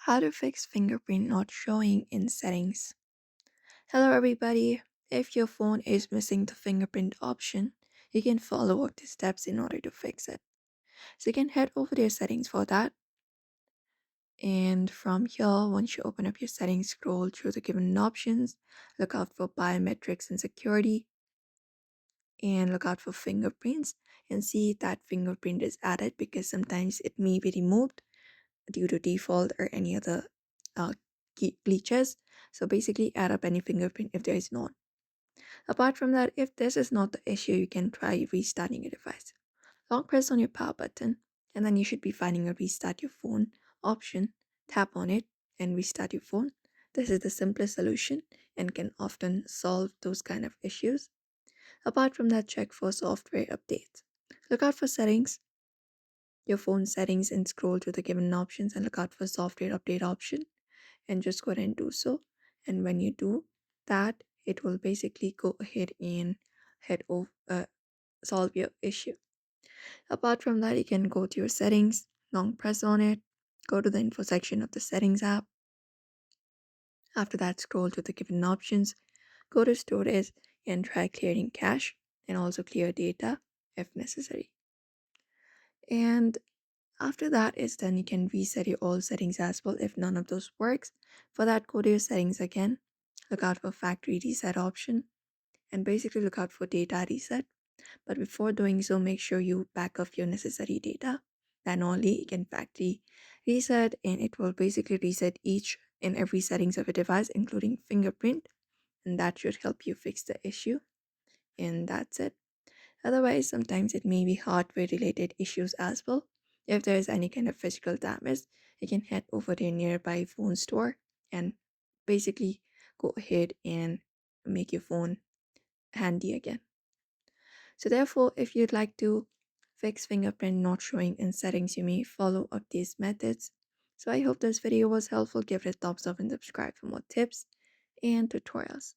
How to fix fingerprint not showing in settings. Hello everybody. If your phone is missing the fingerprint option, you can follow the steps in order to fix it. So you can head over to your settings for that. And from here, once you open up your settings, scroll through the given options, look out for biometrics and security, and look out for fingerprints and see if that fingerprint is added because sometimes it may be removed due to default or any other uh, key glitches. So basically add up any fingerprint if there is none. Apart from that, if this is not the issue, you can try restarting your device. Long press on your power button and then you should be finding a restart your phone option. Tap on it and restart your phone. This is the simplest solution and can often solve those kind of issues. Apart from that, check for software updates. Look out for settings, your phone settings, and scroll through the given options and look out for software update option and just go ahead and do so. And when you do that, it will basically go ahead and head over solve your issue. Apart from that, you can go to your settings, long press on it, go to the info section of the settings app. After that, scroll to the given options, go to storage and try clearing cache and also clear data if necessary. And after that is done, you can reset your old settings as well if none of those works. For that, go to your settings again, look out for factory reset option, and basically look out for data reset. But before doing so, make sure you back up your necessary data. Then only you can factory reset, and it will basically reset each and every settings of a device, including fingerprint, and that should help you fix the issue. And that's it. Otherwise, sometimes it may be hardware related issues as well. If there is any kind of physical damage, you can head over to your nearby phone store and basically go ahead and make your phone handy again. So therefore, if you'd like to fix fingerprint not showing in settings, you may follow up these methods. So I hope this video was helpful. Give it a thumbs up and subscribe for more tips and tutorials.